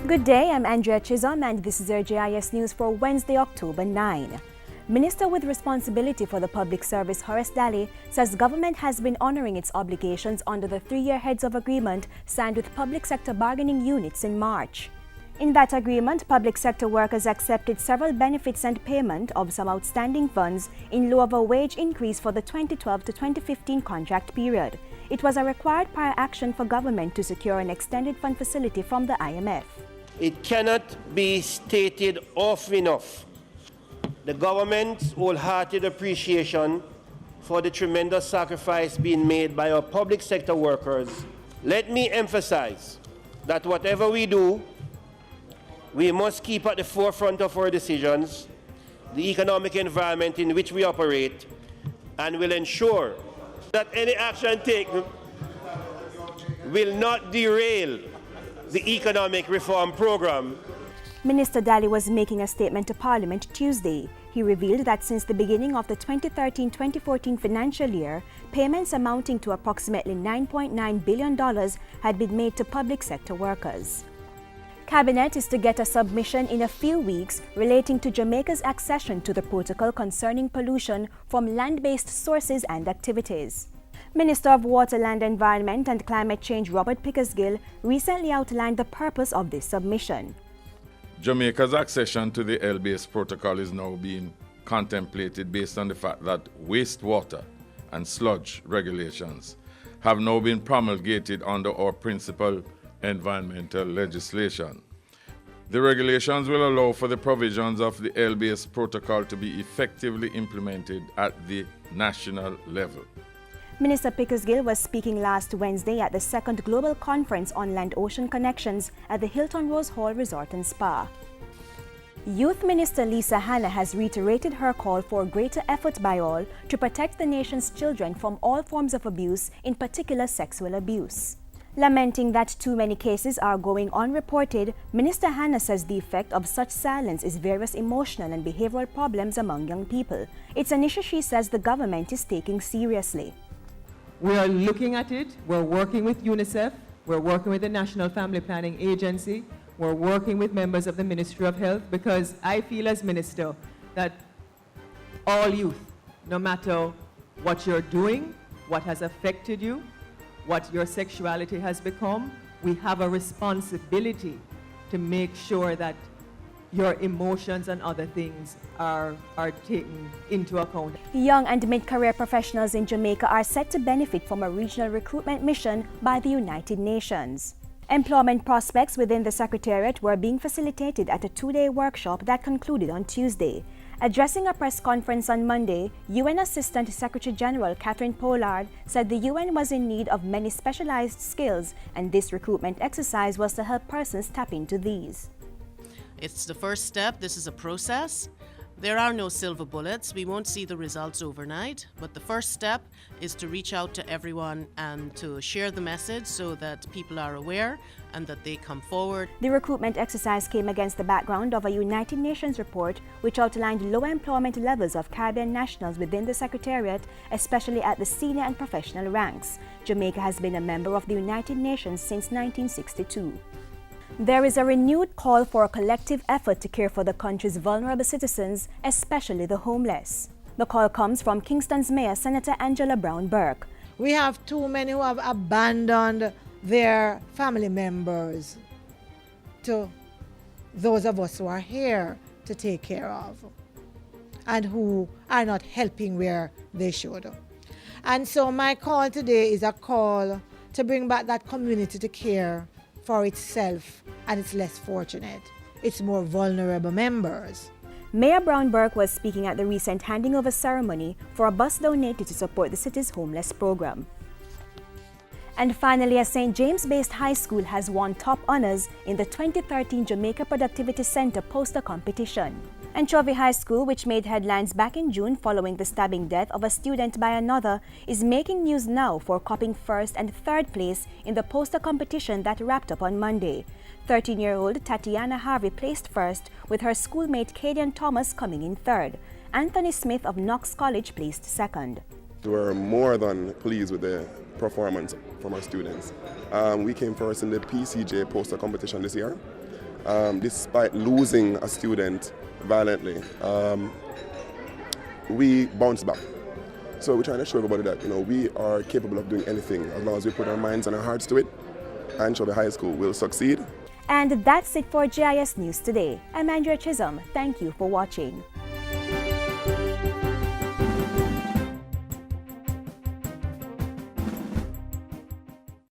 Good day, I'm Andrea Chisholm and this is your JIS News for Wednesday, October 9. Minister with responsibility for the public service, Horace Daly, says government has been honoring its obligations under the 3-year heads of agreement signed with public sector bargaining units in March. In that agreement, public sector workers accepted several benefits and payment of some outstanding funds in lieu of a wage increase for the 2012 to 2015 contract period. It was a required prior action for government to secure an extended fund facility from the IMF. It cannot be stated often enough the government's wholehearted appreciation for the tremendous sacrifice being made by our public sector workers. Let me emphasize that whatever we do, we must keep at the forefront of our decisions the economic environment in which we operate, and will ensure that any action taken will not derail the economic reform program. Minister Daly was making a statement to Parliament Tuesday. He revealed that since the beginning of the 2013-2014 financial year, payments amounting to approximately $9.9 billion had been made to public sector workers. Cabinet is to get a submission in a few weeks relating to Jamaica's accession to the protocol concerning pollution from land-based sources and activities. Minister of Water, Land, Environment and Climate Change Robert Pickersgill recently outlined the purpose of this submission. Jamaica's accession to the land-based protocol is now being contemplated based on the fact that wastewater and sludge regulations have now been promulgated under our principal environmental legislation. The regulations will allow for the provisions of the land-based protocol to be effectively implemented at the national level. Minister Pickersgill was speaking last Wednesday at the second Global Conference on Land-Ocean Connections at the Hilton Rose Hall Resort and Spa. Youth Minister Lisa Hanna has reiterated her call for greater effort by all to protect the nation's children from all forms of abuse, in particular sexual abuse. Lamenting that too many cases are going unreported, Minister Hanna says the effect of such silence is various emotional and behavioral problems among young people. It's an issue she says the government is taking seriously. We are looking at it. We're working with UNICEF. We're working with the National Family Planning Agency. We're working with members of the Ministry of Health, because I feel as minister that all youth, no matter what you're doing, what has affected you, what your sexuality has become, we have a responsibility to make sure that your emotions and other things are taken into account. Young and mid-career professionals in Jamaica are set to benefit from a regional recruitment mission by the United Nations. Employment prospects within the Secretariat were being facilitated at a 2-day workshop that concluded on Tuesday. Addressing a press conference on Monday, UN Assistant Secretary General Catherine Pollard said the UN was in need of many specialized skills, and this recruitment exercise was to help persons tap into these. It's the first step. This is a process. There are no silver bullets. We won't see the results overnight, but the first step is to reach out to everyone and to share the message so that people are aware and that they come forward. The recruitment exercise came against the background of a United Nations report which outlined low employment levels of Caribbean nationals within the Secretariat, especially at the senior and professional ranks. Jamaica has been a member of the United Nations since 1962. There is a renewed call for a collective effort to care for the country's vulnerable citizens, especially the homeless. The call comes from Kingston's Mayor, Senator Angela Brown Burke. We have too many who have abandoned their family members to those of us who are here to take care of, and who are not helping where they should. And so my call today is a call to bring back that community to care for itself and its less fortunate, its more vulnerable members. Mayor Brown Burke was speaking at the recent handing over ceremony for a bus donated to support the city's homeless program. And finally, a St. James-based high school has won top honors in the 2013 Jamaica Productivity Center poster competition. Anchovy High School, which made headlines back in June following the stabbing death of a student by another, is making news now for copying first and third place in the poster competition that wrapped up on Monday. 13-year-old Tatiana Harvey placed first, with her schoolmate Kadian Thomas coming in third. Anthony Smith of Knox College placed second. We're more than pleased with the performance from our students. We came first in the PCJ poster competition this year, despite losing a student violently, we bounce back. So we're trying to show everybody that we are capable of doing anything as long as we put our minds and our hearts to it. And Shelby High School will succeed. And that's it for JIS News today. I'm Andrea Chisholm. Thank you for watching.